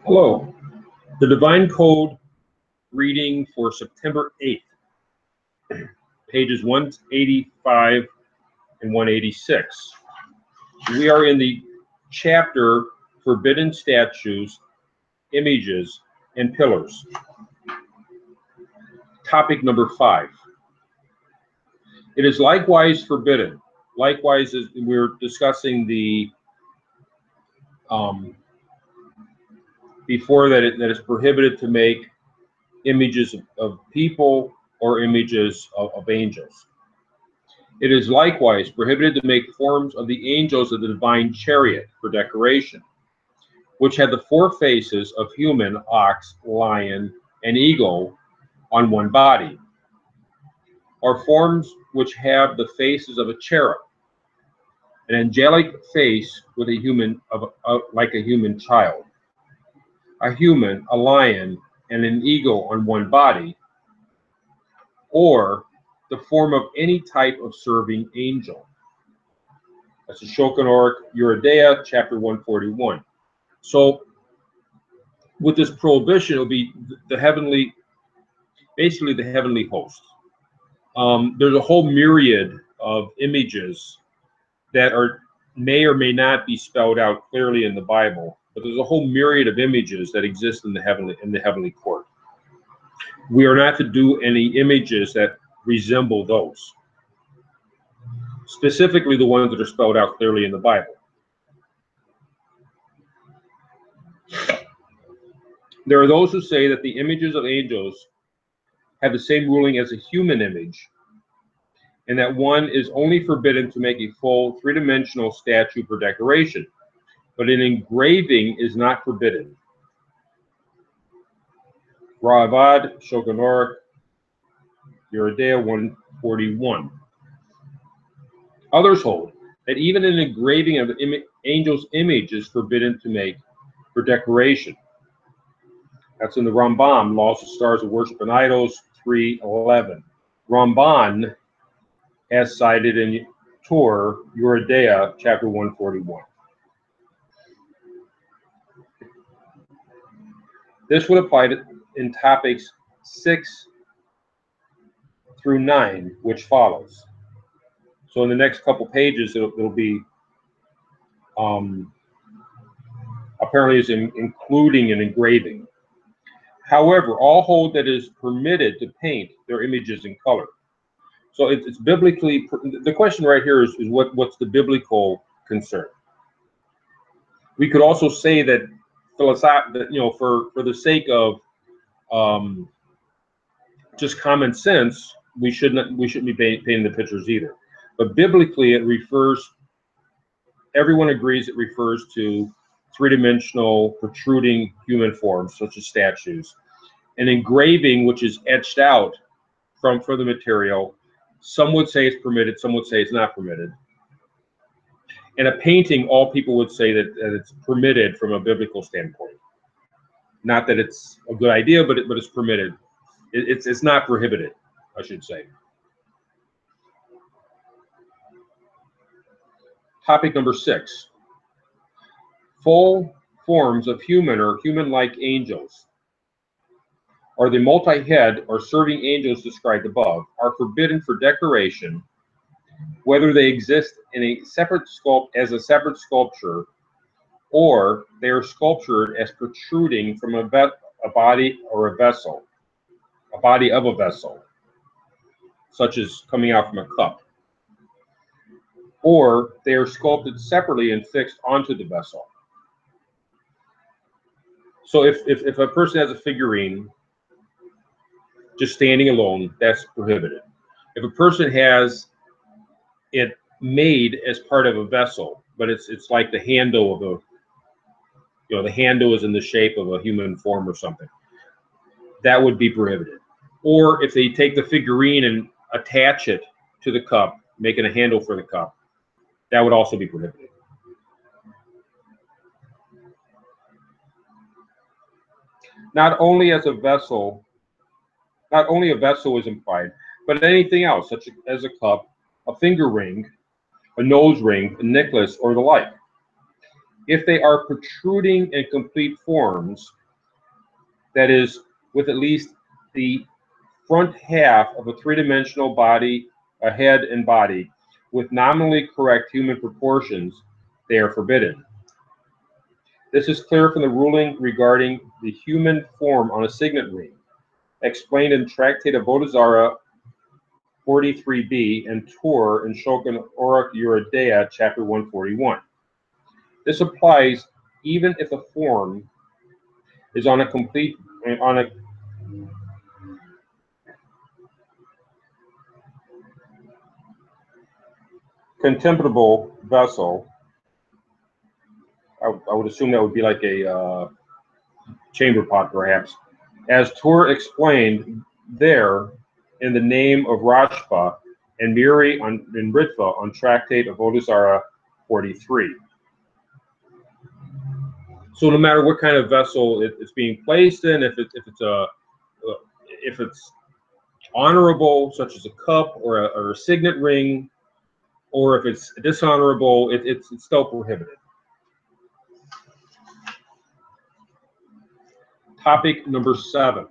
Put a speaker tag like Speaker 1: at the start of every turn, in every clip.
Speaker 1: Hello. The Divine Code reading for September 8th, pages 185 and 186. We are in the chapter Forbidden Statues, Images, and Pillars. Topic number 5. It is likewise forbidden. Likewise, as we're discussing the before that it is prohibited to make images of people or images of angels. It is likewise prohibited to make forms of the angels of the divine chariot for decoration, which had the 4 faces of human, ox, lion, and eagle on one body, or forms which have the faces of a cherub, an angelic face with a human like a human child, a human, a lion, and an eagle on one body, or the form of any type of serving angel. That's Shulchan Aruch Yoreh De'ah, chapter 141. So, with this prohibition, it'll be the heavenly, basically the heavenly host. There's a whole myriad of images that may or may not be spelled out clearly in the Bible, but there's a whole myriad of images that exist in the heavenly court. We are not to do any images that resemble those, specifically the ones that are spelled out clearly in the Bible. There are those who say that the images of angels have the same ruling as a human image, and that one is only forbidden to make a full 3-dimensional statue for decoration, but an engraving is not forbidden. Ravad, Shulchan Aruch Yoreh De'ah 141. Others hold that even an engraving of an angel's image is forbidden to make for decoration. That's in the Rambam, Laws of Stars of Worship and Idols 3:11. Ramban, as cited in Torah Yoreh De'ah, chapter 141. This would apply in topics 6 through 9, which follows. So in the next couple pages, it'll be apparently is including an engraving. However, all hold that it is permitted to paint their images in color. So it's biblically, the question right here is what's the biblical concern? We could also say that for the sake of just common sense, we shouldn't be painting the pictures either. But biblically, it refers, everyone agrees it refers to 3-dimensional protruding human forms, such as statues. An engraving, which is etched out from the material, some would say it's permitted, some would say it's not permitted. And a painting, all people would say that it's permitted from a biblical standpoint. Not that it's a good idea, but it's permitted. It's not prohibited, I should say. Topic number 6. Full forms of human or human-like angels, or the multi-head or serving angels described above, are forbidden for decoration, whether they exist in a separate sculpture, or they are sculptured as protruding from a body or a vessel, a body of a vessel, such as coming out from a cup, or they are sculpted separately and fixed onto the vessel. So if a person has a figurine just standing alone, that's prohibited. If a person has it made as part of a vessel, but it's like the handle of the handle is in the shape of a human form or something, that would be prohibited. Or if they take the figurine and attach it to the cup, making a handle for the cup, that would also be prohibited. Not only a vessel is implied, but anything else, such as a cup, a finger ring, a nose ring, a necklace, or the like. if they are protruding and complete forms, that is, with at least the front half of a three-dimensional body, a head and body, with nominally correct human proportions, they are forbidden. This is clear from the ruling regarding the human form on a signet ring, explained in Tractate of Bodhisara 43b and Tur and Shokan Orak Uradea, chapter 141. This applies even if the form is on a contemptible vessel. I would assume that would be like a chamber pot, perhaps. As Tur explained there in the name of Rashba and Miri in Ritva on Tractate of Bodhisara 43. So no matter what kind of vessel it's being placed in, if it's honorable, such as a cup or a signet ring, or if it's dishonorable, it's still prohibited. Topic number 7.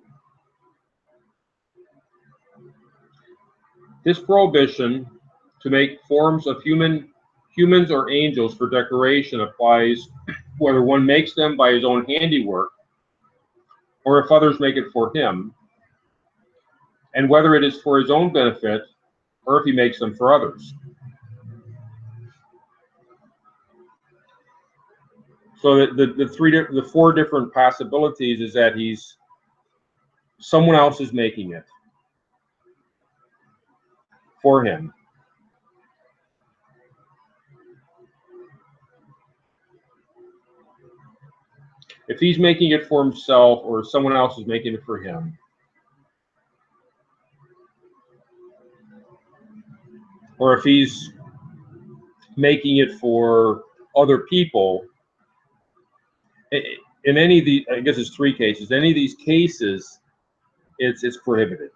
Speaker 1: This prohibition to make forms of humans or angels for decoration applies whether one makes them by his own handiwork or if others make it for him, and whether it is for his own benefit or if he makes them for others. So the 4 different possibilities is that someone else is making it for him. If he's making it for himself or someone else is making it for him, or if he's making it for other people, in any of the, I guess it's 3 cases, any of these cases, it's prohibited.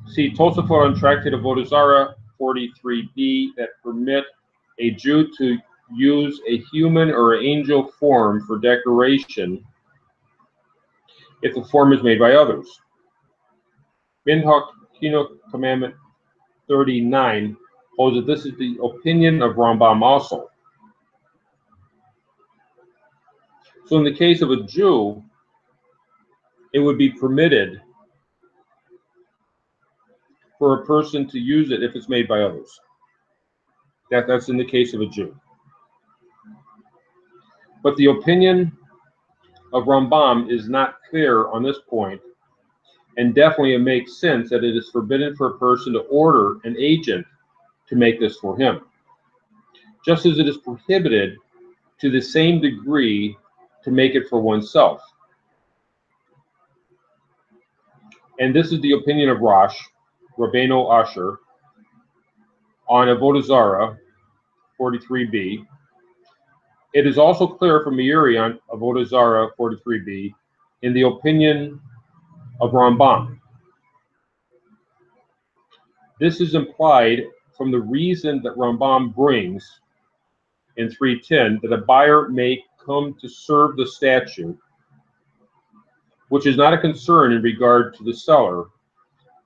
Speaker 1: See Tosafot on Tractate of Bodhisara 43b that permit a Jew to use a human or angel form for decoration if the form is made by others. Minhag Kino Commandment 39 holds that this is the opinion of Rambam also. So in the case of a Jew, it would be permitted for a person to use it if it's made by others. That's in the case of a Jew. But the opinion of Rambam is not clear on this point, and definitely it makes sense that it is forbidden for a person to order an agent to make this for him, just as it is prohibited to the same degree to make it for oneself. And this is the opinion of Rosh, Rabbeinu Asher, on Avodah 43b. It is also clear from Meiri on Avodah 43b in the opinion of Rambam. This is implied from the reason that Rambam brings in 310 that a buyer may come to serve the statue, which is not a concern in regard to the seller,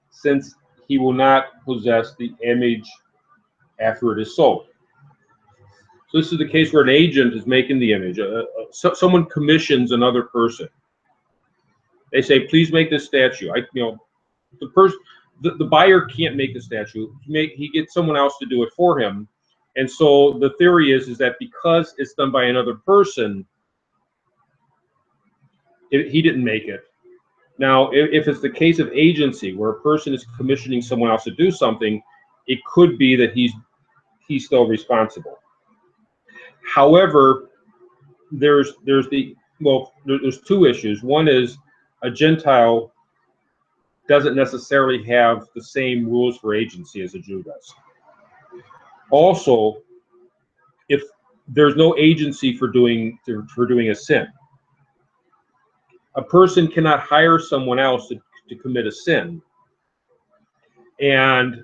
Speaker 1: since he will not possess the image after it is sold. So this is the case where an agent is making the image. Someone commissions another person. They say, "Please make this statue." The buyer can't make the statue. He gets someone else to do it for him. And so the theory is that because it's done by another person, he didn't make it. Now, if it's the case of agency, where a person is commissioning someone else to do something, it could be that he's still responsible. However, there's 2 issues. One is a Gentile doesn't necessarily have the same rules for agency as a Jew does. Also, if there's no agency for doing a sin, a person cannot hire someone else to commit a sin. And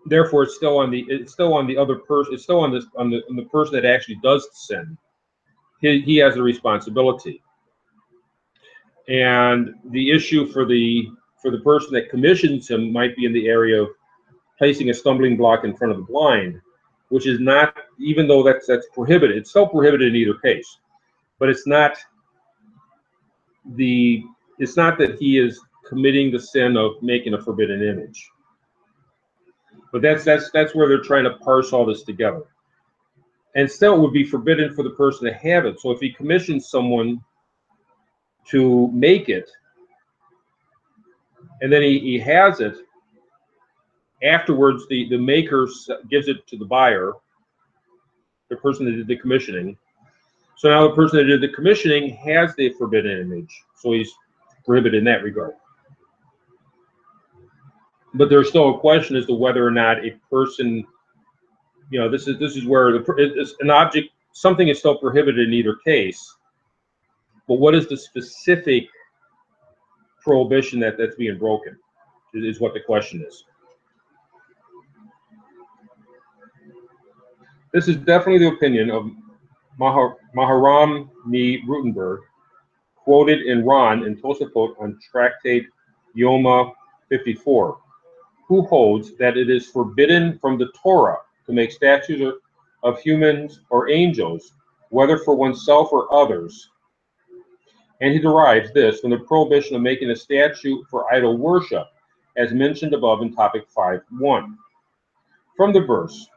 Speaker 1: Therefore, it's still on the other person. It's still on the person that actually does the sin. He has the responsibility. And the issue for the person that commissions him might be in the area of placing a stumbling block in front of the blind, which is not, even though that's prohibited. It's still prohibited in either case, but it's not that he is committing the sin of making a forbidden image. But that's where they're trying to parse all this together. And still, it would be forbidden for the person to have it. So if he commissions someone to make it, and then he has it, afterwards the maker gives it to the buyer, the person that did the commissioning. So now the person that did the commissioning has the forbidden image. So he's prohibited in that regard. But there's still a question as to whether or not a person, this is where it's an object, something is still prohibited in either case. But what is the specific prohibition that's being broken is what the question is. This is definitely the opinion of Maharam Mi Rutenberg, quoted in Ran and Tosafot on Tractate Yoma 54, who holds that it is forbidden from the Torah to make statues of humans or angels, whether for oneself or others. And he derives this from the prohibition of making a statue for idol worship, as mentioned above in topic 5.1. From the verse,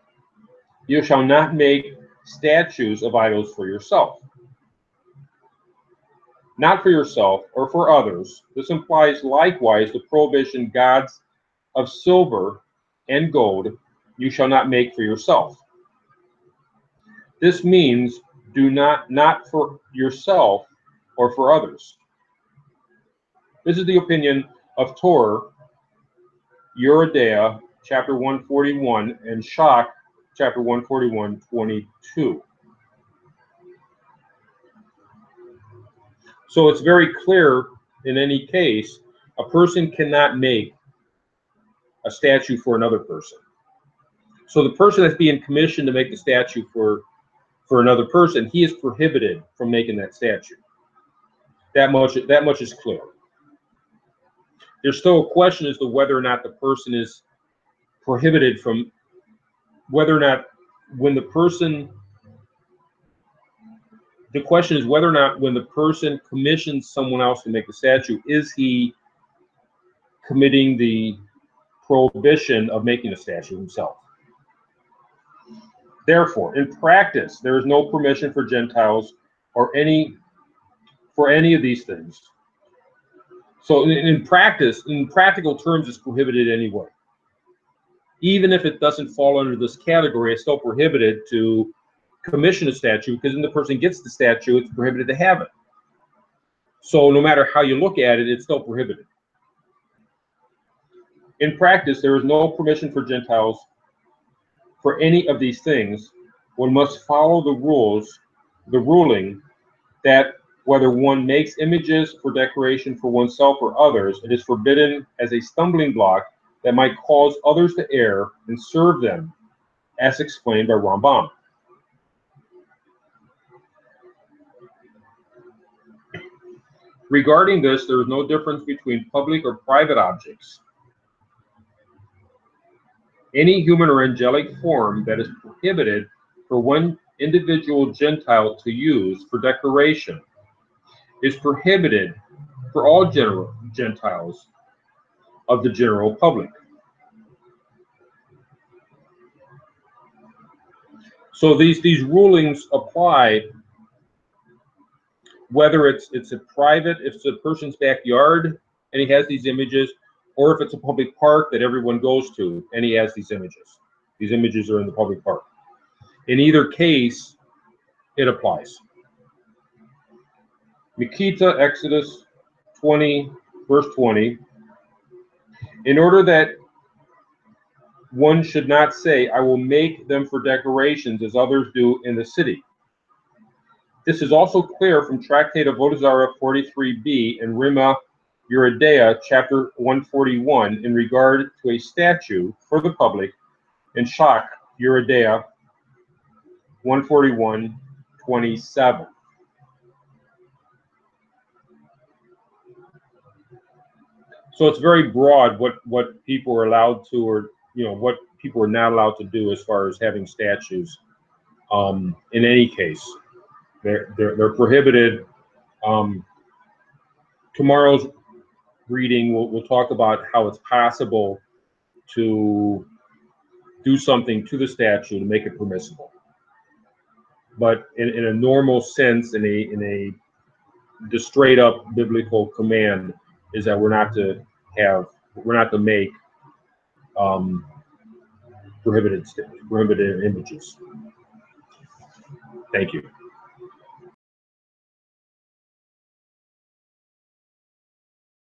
Speaker 1: "You shall not make statues of idols for yourself." Not for yourself or for others. This implies likewise the prohibition gods of silver and gold you shall not make for yourself. This means do not for yourself or for others. This is the opinion of Torah, Yeridea, chapter 141, and Shach, chapter 141:22. So it's very clear in any case, a person cannot make a statue for another person. So the person that's being commissioned to make the statue for another person, he is prohibited from making that statue. That much is clear. There's still a question as to whether or not the person is prohibited from, whether or not when the person, the question is whether or not when the person commissions someone else to make the statue, is he committing the prohibition of making a statue himself? Therefore, in practice, there is no permission for Gentiles or for any of these things. So in practice, in practical terms, it's prohibited anyway. Even if it doesn't fall under this category, it's still prohibited to commission a statue, because when the person gets the statue, it's prohibited to have it. So no matter how you look at it, it's still prohibited. In practice, there is no permission for Gentiles for any of these things. One must follow the ruling that whether one makes images for decoration for oneself or others, it is forbidden as a stumbling block that might cause others to err and serve them, as explained by Rambam. Regarding this, there is no difference between public or private objects. Any human or angelic form that is prohibited for one individual Gentile to use for decoration is prohibited for all Gentiles of the general public. So these rulings apply whether it's a private, if it's a person's backyard and he has these images, or if it's a public park that everyone goes to and he has these images. These images are in the public park. In either case, it applies. Mikita, Exodus 20, verse 20. In order that one should not say, I will make them for decorations as others do in the city. This is also clear from Tractate of Avodah Zarah 43b and Rima Yeridea, chapter 141, in regard to a statue for the public and Shach, Yeridea 141:27. So it's very broad what people are allowed to, or what people are not allowed to do as far as having statues. In any case, they're prohibited. Tomorrow's reading we'll talk about how it's possible to do something to the statue to make it permissible. But in a normal sense, in the straight up biblical command is that we're not to make prohibited images. Thank you.